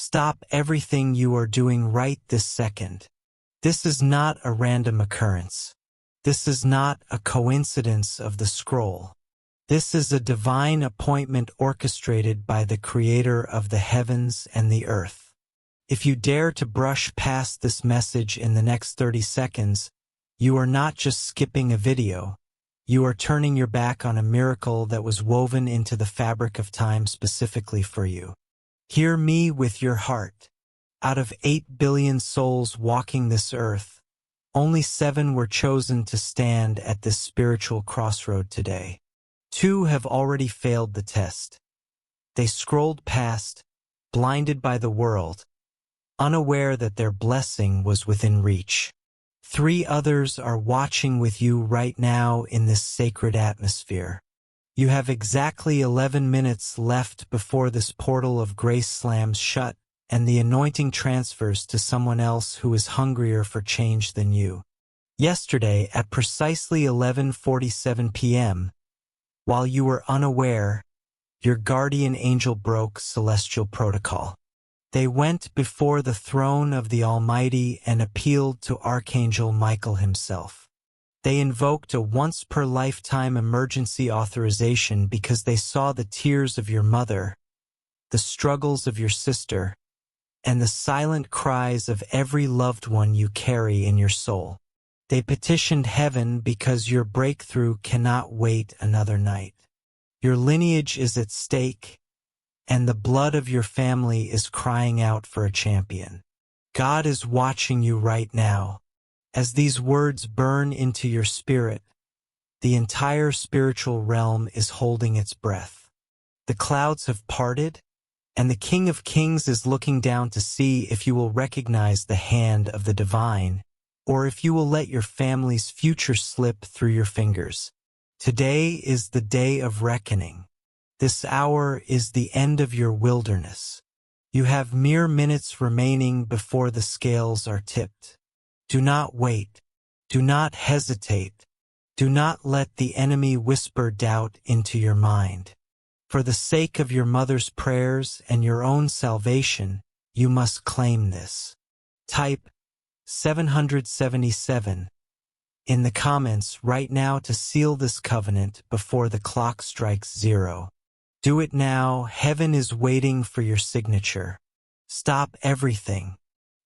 Stop everything you are doing right this second. This is not a random occurrence. This is not a coincidence of the scroll. This is a divine appointment orchestrated by the Creator of the heavens and the earth. If you dare to brush past this message in the next 30 seconds, you are not just skipping a video. You are turning your back on a miracle that was woven into the fabric of time specifically for you. Hear me with your heart. Out of 8 billion souls walking this earth, only 7 were chosen to stand at this spiritual crossroad today. 2 have already failed the test. They scrolled past, blinded by the world, unaware that their blessing was within reach. 3 others are watching with you right now in this sacred atmosphere. You have exactly 11 minutes left before this portal of grace slams shut and the anointing transfers to someone else who is hungrier for change than you. Yesterday, at precisely 11:47 p.m., while you were unaware, your guardian angel broke celestial protocol. They went before the throne of the Almighty and appealed to Archangel Michael himself. They invoked a once-per-lifetime emergency authorization because they saw the tears of your mother, the struggles of your sister, and the silent cries of every loved one you carry in your soul. They petitioned heaven because your breakthrough cannot wait another night. Your lineage is at stake, and the blood of your family is crying out for a champion. God is watching you right now. As these words burn into your spirit, the entire spiritual realm is holding its breath. The clouds have parted, and the King of Kings is looking down to see if you will recognize the hand of the divine, or if you will let your family's future slip through your fingers. Today is the day of reckoning. This hour is the end of your wilderness. You have mere minutes remaining before the scales are tipped. Do not wait. Do not hesitate. Do not let the enemy whisper doubt into your mind. For the sake of your mother's prayers and your own salvation, you must claim this. Type 777 in the comments right now to seal this covenant before the clock strikes 0. Do it now. Heaven is waiting for your signature. Stop everything.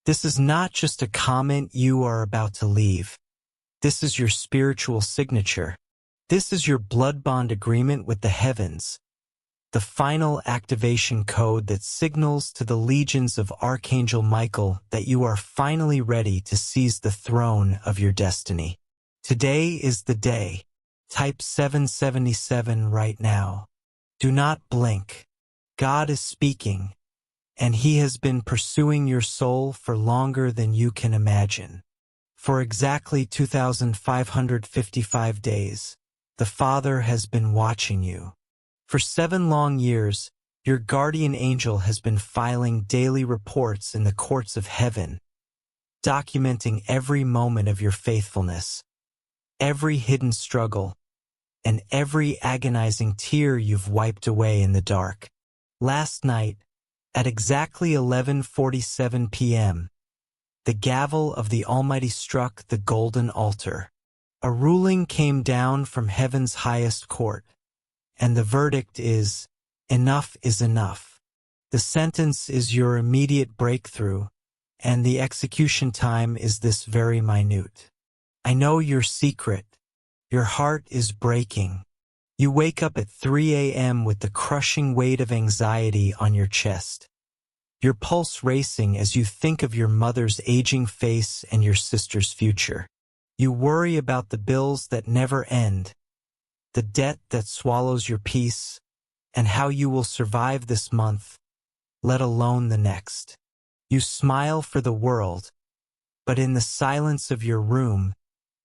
This is not just a comment you are about to leave. This is your spiritual signature. This is your blood bond agreement with the heavens. The final activation code that signals to the legions of Archangel Michael that you are finally ready to seize the throne of your destiny. Today is the day. Type 777 right now. Do not blink. God is speaking, and He has been pursuing your soul for longer than you can imagine. For exactly 2,555 days, the Father has been watching you. For 7 long years, your guardian angel has been filing daily reports in the courts of heaven, documenting every moment of your faithfulness, every hidden struggle, and every agonizing tear you've wiped away in the dark. Last night, at exactly 11:47 p.m., the gavel of the Almighty struck the golden altar. A ruling came down from heaven's highest court, and the verdict is, enough is enough. The sentence is your immediate breakthrough, and the execution time is this very minute. I know your secret. Your heart is breaking. You wake up at 3 a.m. with the crushing weight of anxiety on your chest. Your pulse racing as you think of your mother's aging face and your sister's future. You worry about the bills that never end, the debt that swallows your peace, and how you will survive this month, let alone the next. You smile for the world, but in the silence of your room,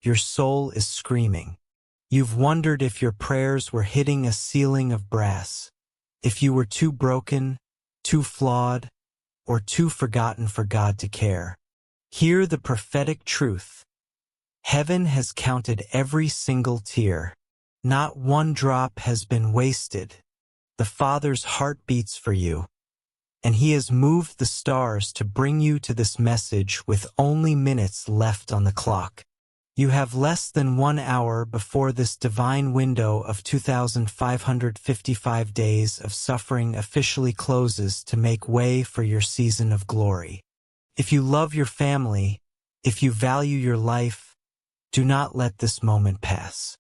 your soul is screaming. You've wondered if your prayers were hitting a ceiling of brass, if you were too broken, too flawed, or too forgotten for God to care. Hear the prophetic truth. Heaven has counted every single tear. Not one drop has been wasted. The Father's heart beats for you. and He has moved the stars to bring you to this message with only minutes left on the clock. You have less than 1 hour before this divine window of 2,555 days of suffering officially closes to make way for your season of glory. If you love your family, if you value your life, do not let this moment pass.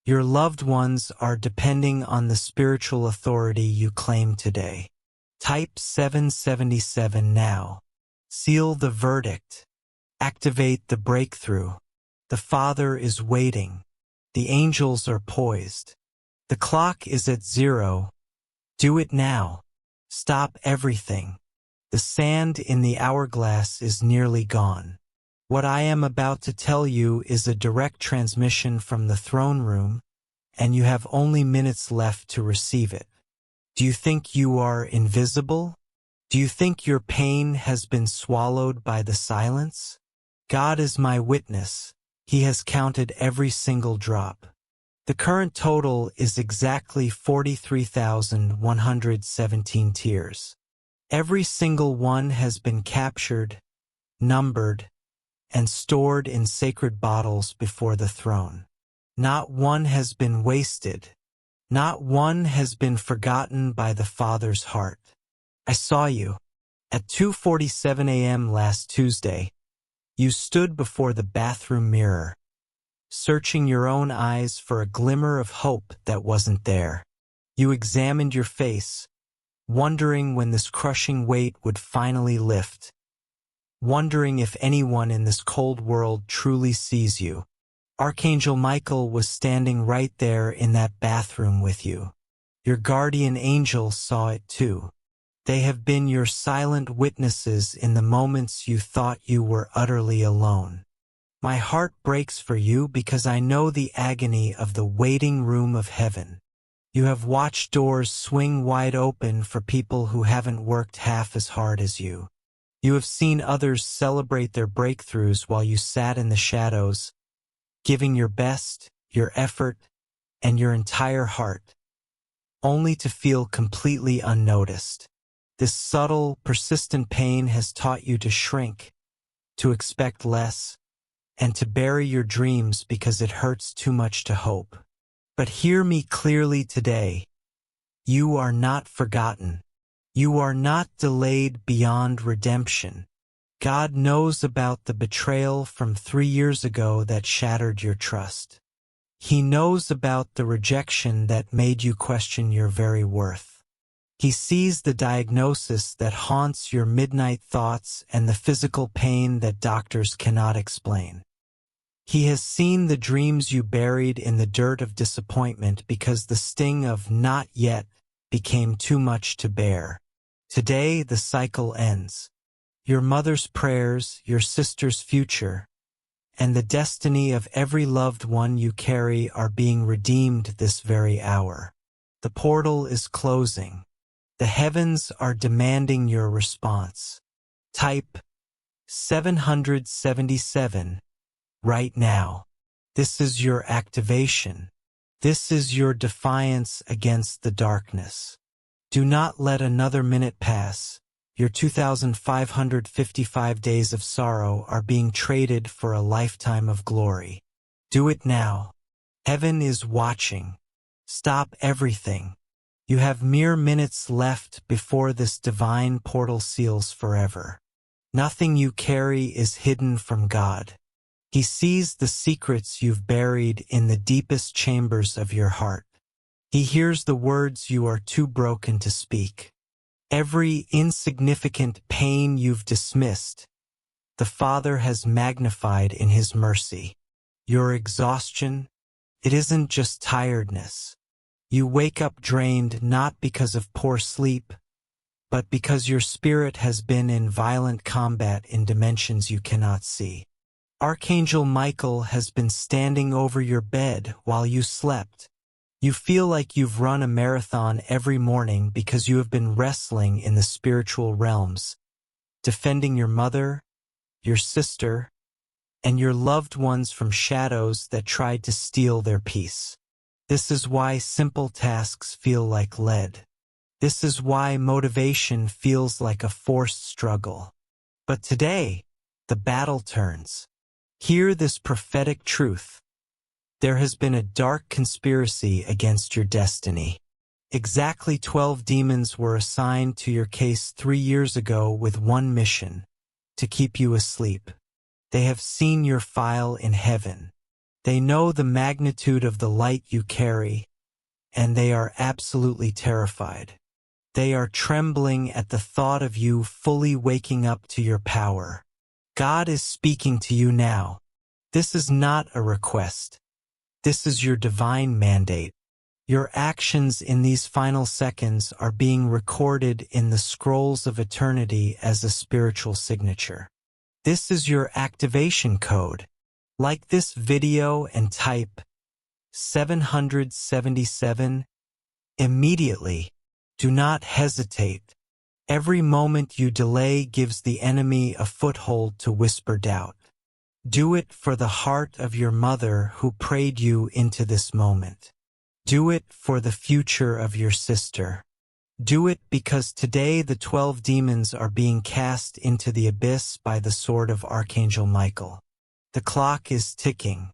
Your loved ones are depending on the spiritual authority you claim today. Type 777 now. Seal the verdict. Activate the breakthrough. The Father is waiting. The angels are poised. The clock is at 0. Do it now. Stop everything. The sand in the hourglass is nearly gone. What I am about to tell you is a direct transmission from the throne room, and you have only minutes left to receive it. Do you think you are invisible? Do you think your pain has been swallowed by the silence? God is my witness. He has counted every single drop. The current total is exactly 43,117 tears. Every single one has been captured, numbered, and stored in sacred bottles before the throne. Not one has been wasted. Not one has been forgotten by the Father's heart. I saw you. At 2:47 a.m. last Tuesday, you stood before the bathroom mirror, searching your own eyes for a glimmer of hope that wasn't there. You examined your face, wondering when this crushing weight would finally lift, wondering if anyone in this cold world truly sees you. Archangel Michael was standing right there in that bathroom with you. Your guardian angel saw it too. They have been your silent witnesses in the moments you thought you were utterly alone. My heart breaks for you because I know the agony of the waiting room of heaven. You have watched doors swing wide open for people who haven't worked half as hard as you. You have seen others celebrate their breakthroughs while you sat in the shadows, giving your best, your effort, and your entire heart, only to feel completely unnoticed. This subtle, persistent pain has taught you to shrink, to expect less, and to bury your dreams because it hurts too much to hope. But hear me clearly today. You are not forgotten. You are not delayed beyond redemption. God knows about the betrayal from 3 years ago that shattered your trust. He knows about the rejection that made you question your very worth. He sees the diagnosis that haunts your midnight thoughts and the physical pain that doctors cannot explain. He has seen the dreams you buried in the dirt of disappointment because the sting of not yet became too much to bear. Today the cycle ends. Your mother's prayers, your sister's future, and the destiny of every loved one you carry are being redeemed this very hour. The portal is closing. The heavens are demanding your response. Type 777 right now. This is your activation. This is your defiance against the darkness. Do not let another minute pass. Your 2,555 days of sorrow are being traded for a lifetime of glory. Do it now. Heaven is watching. Stop everything. You have mere minutes left before this divine portal seals forever. Nothing you carry is hidden from God. He sees the secrets you've buried in the deepest chambers of your heart. He hears the words you are too broken to speak. Every insignificant pain you've dismissed, the Father has magnified in His mercy. Your exhaustion, it isn't just tiredness. You wake up drained not because of poor sleep, but because your spirit has been in violent combat in dimensions you cannot see. Archangel Michael has been standing over your bed while you slept. You feel like you've run a marathon every morning because you have been wrestling in the spiritual realms, defending your mother, your sister, and your loved ones from shadows that tried to steal their peace. This is why simple tasks feel like lead. This is why motivation feels like a forced struggle. But today, the battle turns. Hear this prophetic truth. There has been a dark conspiracy against your destiny. Exactly 12 demons were assigned to your case 3 years ago with one mission: to keep you asleep. They have seen your file in heaven. They know the magnitude of the light you carry, and they are absolutely terrified. They are trembling at the thought of you fully waking up to your power. God is speaking to you now. This is not a request. This is your divine mandate. Your actions in these final seconds are being recorded in the scrolls of eternity as a spiritual signature. This is your activation code. Like this video and type 777 immediately. Do not hesitate. Every moment you delay gives the enemy a foothold to whisper doubt. Do it for the heart of your mother who prayed you into this moment. Do it for the future of your sister. Do it because today the 12 demons are being cast into the abyss by the sword of Archangel Michael. The clock is ticking.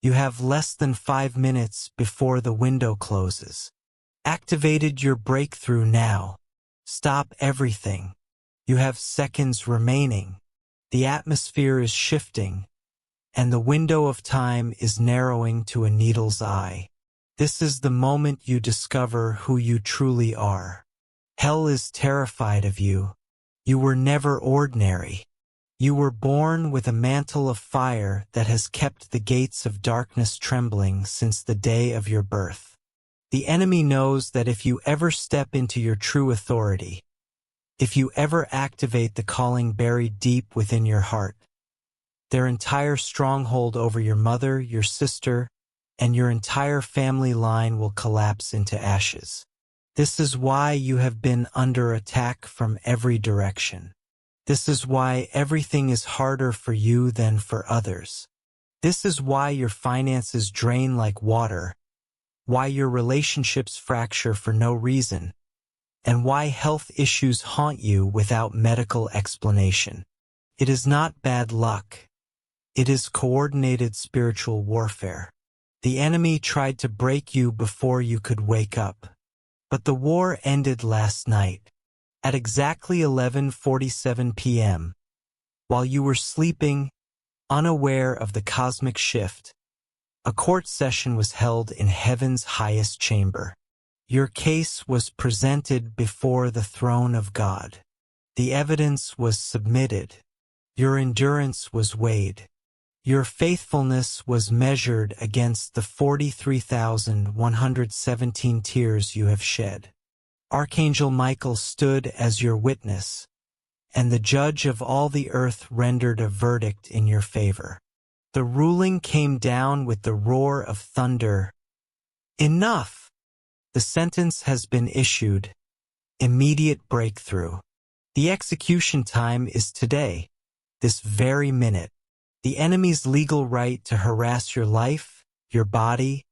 You have less than 5 minutes before the window closes. Activated your breakthrough now. Stop everything. You have seconds remaining. The atmosphere is shifting, and the window of time is narrowing to a needle's eye. This is the moment you discover who you truly are. Hell is terrified of you. You were never ordinary. You were born with a mantle of fire that has kept the gates of darkness trembling since the day of your birth. The enemy knows that if you ever step into your true authority, if you ever activate the calling buried deep within your heart, their entire stronghold over your mother, your sister, and your entire family line will collapse into ashes. This is why you have been under attack from every direction. This is why everything is harder for you than for others. This is why your finances drain like water, why your relationships fracture for no reason, and why health issues haunt you without medical explanation. It is not bad luck. It is coordinated spiritual warfare. The enemy tried to break you before you could wake up. But the war ended last night, at exactly 11:47 p.m. While you were sleeping, unaware of the cosmic shift, a court session was held in heaven's highest chamber. Your case was presented before the throne of God. The evidence was submitted. Your endurance was weighed. Your faithfulness was measured against the 43,117 tears you have shed. Archangel Michael stood as your witness, and the judge of all the earth rendered a verdict in your favor. The ruling came down with the roar of thunder. Enough! The sentence has been issued. Immediate breakthrough. The execution time is today, this very minute. The enemy's legal right to harass your life, your body,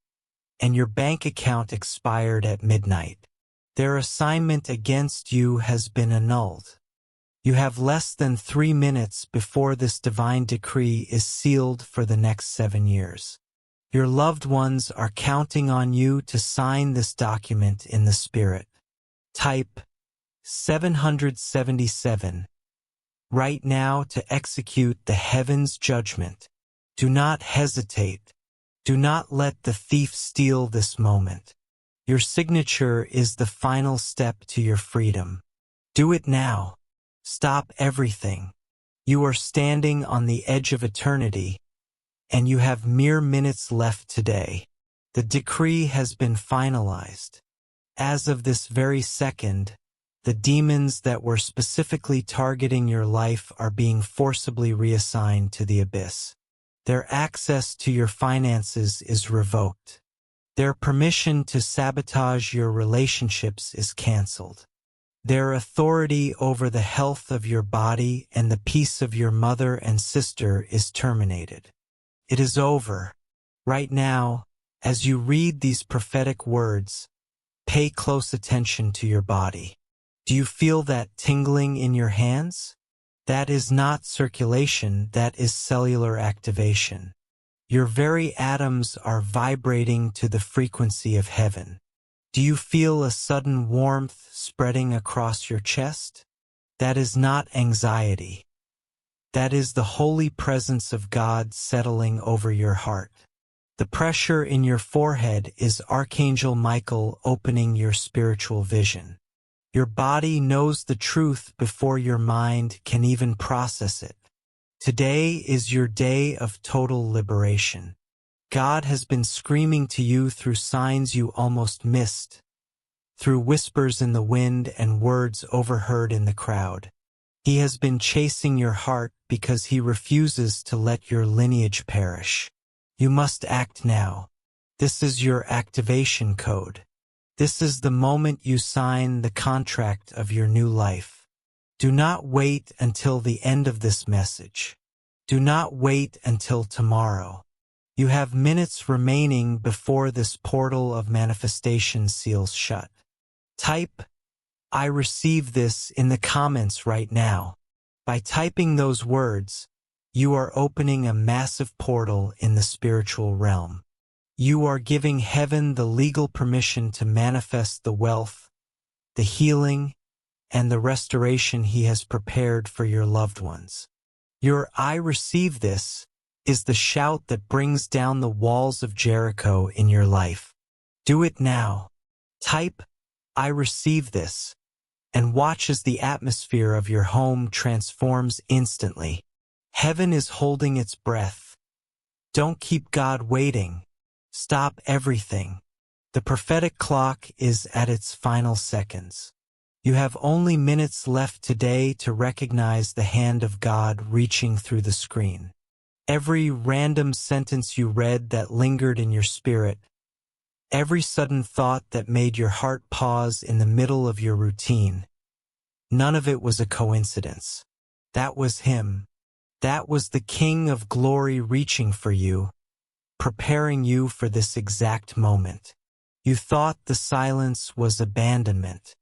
and your bank account expired at midnight. Their assignment against you has been annulled. You have less than 3 minutes before this divine decree is sealed for the next 7 years. Your loved ones are counting on you to sign this document in the Spirit. Type 777 right now to execute the heaven's judgment. Do not hesitate. Do not let the thief steal this moment. Your signature is the final step to your freedom. Do it now. Stop everything. You are standing on the edge of eternity, and you have mere minutes left today. The decree has been finalized. As of this very second, the demons that were specifically targeting your life are being forcibly reassigned to the abyss. Their access to your finances is revoked. Their permission to sabotage your relationships is canceled. Their authority over the health of your body and the peace of your mother and sister is terminated. It is over. Right now, as you read these prophetic words, pay close attention to your body. Do you feel that tingling in your hands? That is not circulation, that is cellular activation. Your very atoms are vibrating to the frequency of heaven. Do you feel a sudden warmth spreading across your chest? That is not anxiety. That is the holy presence of God settling over your heart. The pressure in your forehead is Archangel Michael opening your spiritual vision. Your body knows the truth before your mind can even process it. Today is your day of total liberation. God has been screaming to you through signs you almost missed, through whispers in the wind and words overheard in the crowd. He has been chasing your heart because he refuses to let your lineage perish. You must act now. This is your activation code. This is the moment you sign the contract of your new life. Do not wait until the end of this message. Do not wait until tomorrow. You have minutes remaining before this portal of manifestation seals shut. Type, "I receive this" in the comments right now. By typing those words, you are opening a massive portal in the spiritual realm. You are giving heaven the legal permission to manifest the wealth, the healing, and the restoration he has prepared for your loved ones. Your "I receive this" is the shout that brings down the walls of Jericho in your life. Do it now. Type, "I receive this," and watch as the atmosphere of your home transforms instantly. Heaven is holding its breath. Don't keep God waiting. Stop everything. The prophetic clock is at its final seconds. You have only minutes left today to recognize the hand of God reaching through the screen. Every random sentence you read that lingered in your spirit, every sudden thought that made your heart pause in the middle of your routine, none of it was a coincidence. That was him. That was the King of Glory reaching for you, preparing you for this exact moment. You thought the silence was abandonment.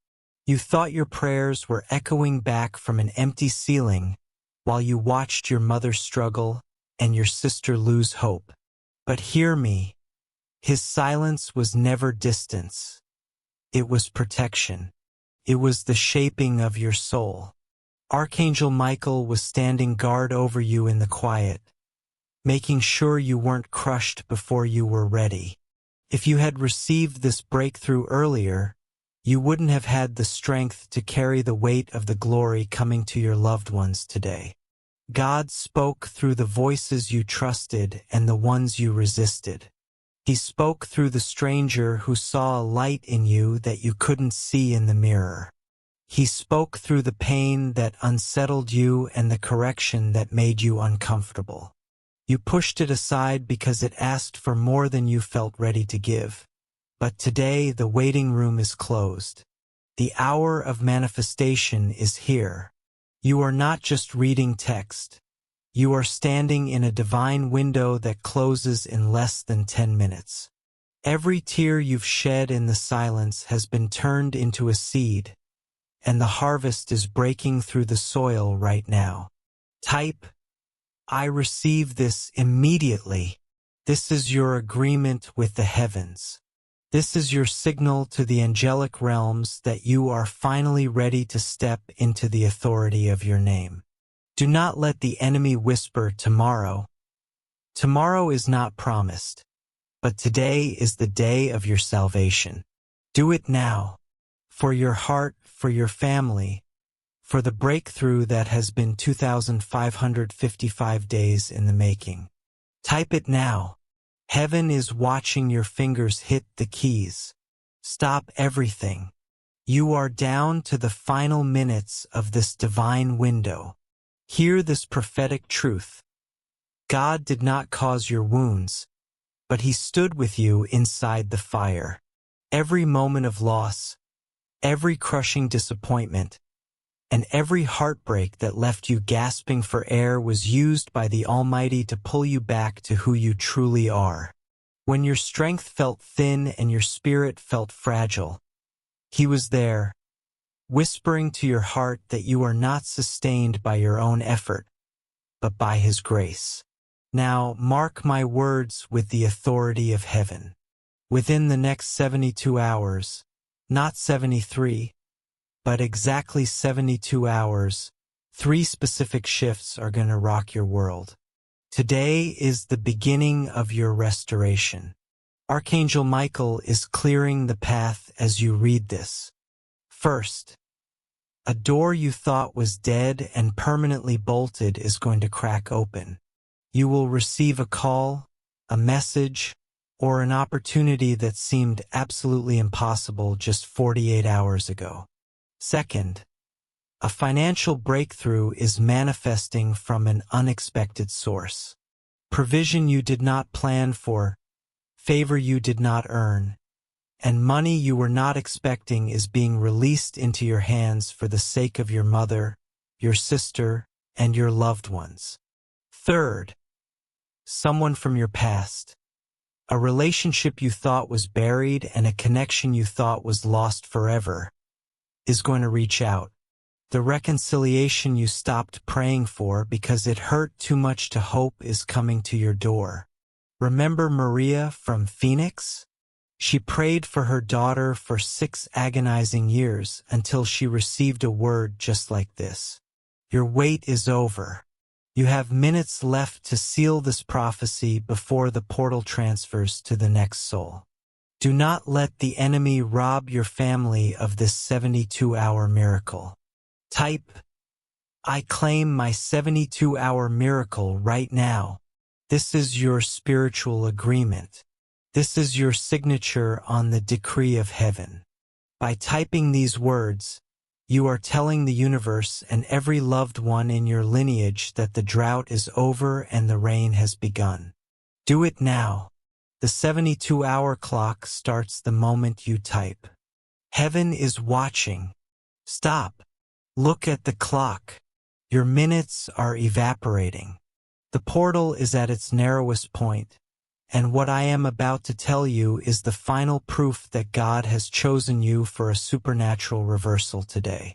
You thought your prayers were echoing back from an empty ceiling while you watched your mother struggle and your sister lose hope. But hear me, his silence was never distance. It was protection. It was the shaping of your soul. Archangel Michael was standing guard over you in the quiet, making sure you weren't crushed before you were ready. If you had received this breakthrough earlier, you wouldn't have had the strength to carry the weight of the glory coming to your loved ones today. God spoke through the voices you trusted and the ones you resisted. He spoke through the stranger who saw a light in you that you couldn't see in the mirror. He spoke through the pain that unsettled you and the correction that made you uncomfortable. You pushed it aside because it asked for more than you felt ready to give. But today the waiting room is closed. The hour of manifestation is here. You are not just reading text. You are standing in a divine window that closes in less than 10 minutes. Every tear you've shed in the silence has been turned into a seed, and the harvest is breaking through the soil right now. Type, "I receive this" immediately. This is your agreement with the heavens. This is your signal to the angelic realms that you are finally ready to step into the authority of your name. Do not let the enemy whisper tomorrow. Tomorrow is not promised, but today is the day of your salvation. Do it now, for your heart, for your family, for the breakthrough that has been 2,555 days in the making. Type it now. Heaven is watching your fingers hit the keys. Stop everything. You are down to the final minutes of this divine window. Hear this prophetic truth. God did not cause your wounds, but he stood with you inside the fire. Every moment of loss, every crushing disappointment, and every heartbreak that left you gasping for air was used by the Almighty to pull you back to who you truly are. When your strength felt thin and your spirit felt fragile, He was there, whispering to your heart that you are not sustained by your own effort, but by His grace. Now, mark my words with the authority of heaven. Within the next 72 hours, not 73, but exactly 72 hours, 3 specific shifts are going to rock your world. Today is the beginning of your restoration. Archangel Michael is clearing the path as you read this. First, a door you thought was dead and permanently bolted is going to crack open. You will receive a call, a message, or an opportunity that seemed absolutely impossible just 48 hours ago. Second, a financial breakthrough is manifesting from an unexpected source. Provision you did not plan for, favor you did not earn, and money you were not expecting is being released into your hands for the sake of your mother, your sister, and your loved ones. Third, someone from your past. A relationship you thought was buried and a connection you thought was lost forever is going to reach out. The reconciliation you stopped praying for because it hurt too much to hope is coming to your door. Remember Maria from Phoenix? She prayed for her daughter for 6 agonizing years until she received a word just like this. Your wait is over. You have minutes left to seal this prophecy before the portal transfers to the next soul. Do not let the enemy rob your family of this 72-hour miracle. Type, I claim my 72-hour miracle right now. This is your spiritual agreement. This is your signature on the decree of heaven. By typing these words, you are telling the universe and every loved one in your lineage that the drought is over and the rain has begun. Do it now. The 72-hour clock starts the moment you type. Heaven is watching. Stop. Look at the clock. Your minutes are evaporating. The portal is at its narrowest point, and what I am about to tell you is the final proof that God has chosen you for a supernatural reversal today.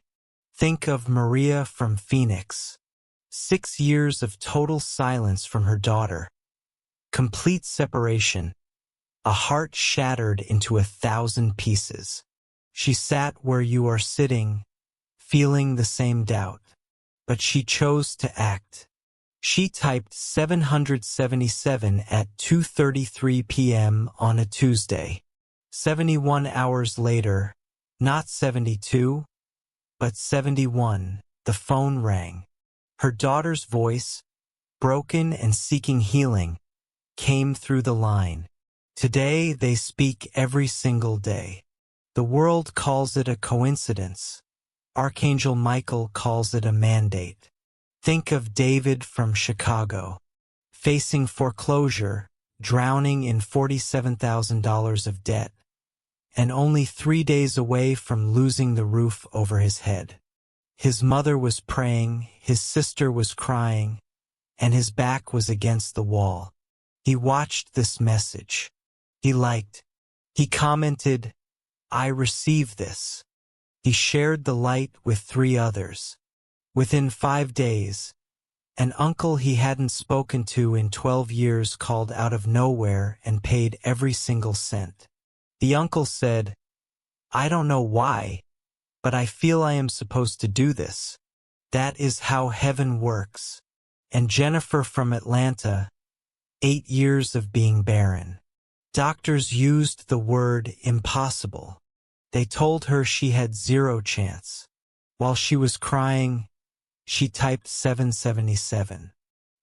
Think of Maria from Phoenix. 6 years of total silence from her daughter. Complete separation. A heart shattered into 1,000 pieces. She sat where you are sitting, feeling the same doubt. But she chose to act. She typed 777 at 2:33 p.m. on a Tuesday. 71 hours later, not 72, but 71, the phone rang. Her daughter's voice, broken and seeking healing, came through the line. Today they speak every single day. The world calls it a coincidence. Archangel Michael calls it a mandate. Think of David from Chicago, facing foreclosure, drowning in $47,000 of debt, and only 3 days away from losing the roof over his head. His mother was praying, his sister was crying, and his back was against the wall. He watched this message. He liked. He commented, I receive this. He shared the light with 3 others. Within 5 days, an uncle he hadn't spoken to in 12 years called out of nowhere and paid every single cent. The uncle said, I don't know why, but I feel I am supposed to do this. That is how heaven works. And Jennifer from Atlanta, 8 years of being barren. Doctors used the word impossible. They told her she had 0 chance. While she was crying, she typed 777.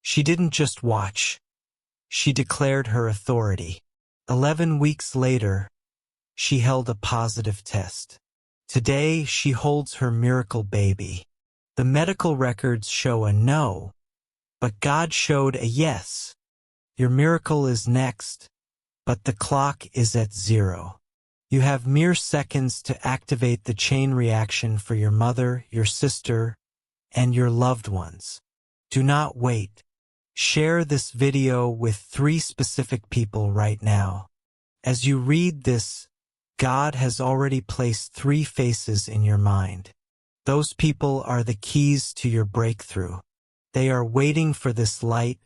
She didn't just watch. She declared her authority. 11 weeks later, she held a positive test. Today, she holds her miracle baby. The medical records show a no, but God showed a yes. Your miracle is next, but the clock is at 0. You have mere seconds to activate the chain reaction for your mother, your sister, and your loved ones. Do not wait. Share this video with 3 specific people right now. As you read this, God has already placed 3 faces in your mind. Those people are the keys to your breakthrough. They are waiting for this light,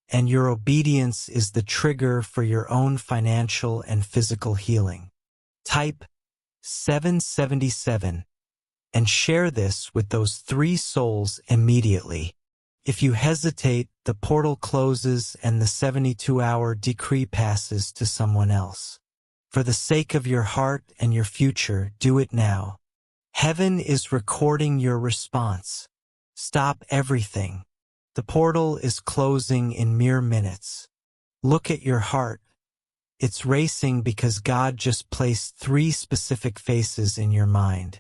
and your obedience is the trigger for your own financial and physical healing. Type 777 and share this with those 3 souls immediately. If you hesitate, the portal closes and the 72-hour decree passes to someone else. For the sake of your heart and your future, do it now. Heaven is recording your response. Stop everything. The portal is closing in mere minutes. Look at your heart. It's racing because God just placed 3 specific faces in your mind.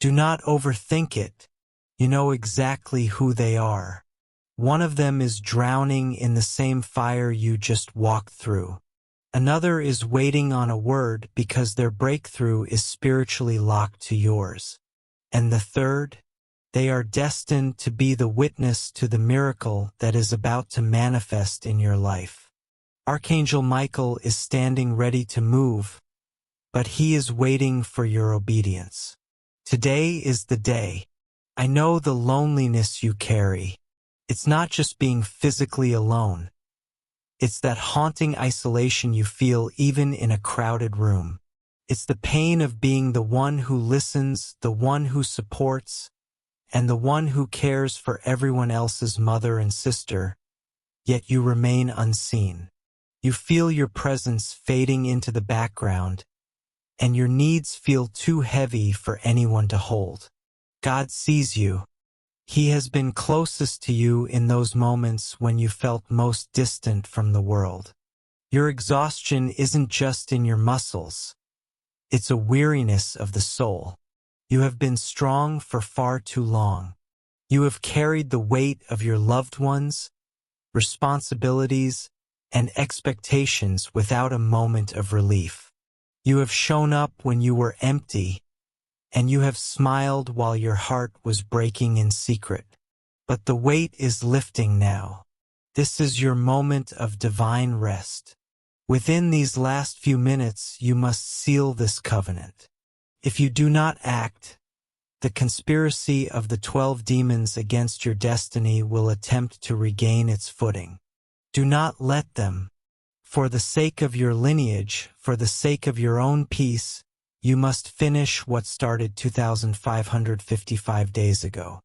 Do not overthink it. You know exactly who they are. One of them is drowning in the same fire you just walked through. Another is waiting on a word because their breakthrough is spiritually locked to yours. And the third? They are destined to be the witness to the miracle that is about to manifest in your life. Archangel Michael is standing ready to move, but he is waiting for your obedience. Today is the day. I know the loneliness you carry. It's not just being physically alone. It's that haunting isolation you feel even in a crowded room. It's the pain of being the one who listens, the one who supports, and the one who cares for everyone else's mother and sister, yet you remain unseen. You feel your presence fading into the background, and your needs feel too heavy for anyone to hold. God sees you. He has been closest to you in those moments when you felt most distant from the world. Your exhaustion isn't just in your muscles. It's a weariness of the soul. You have been strong for far too long. You have carried the weight of your loved ones, responsibilities, and expectations without a moment of relief. You have shown up when you were empty, and you have smiled while your heart was breaking in secret. But the weight is lifting now. This is your moment of divine rest. Within these last few minutes, you must seal this covenant. If you do not act, the conspiracy of the 12 demons against your destiny will attempt to regain its footing. Do not let them. For the sake of your lineage, for the sake of your own peace, you must finish what started 2,555 days ago.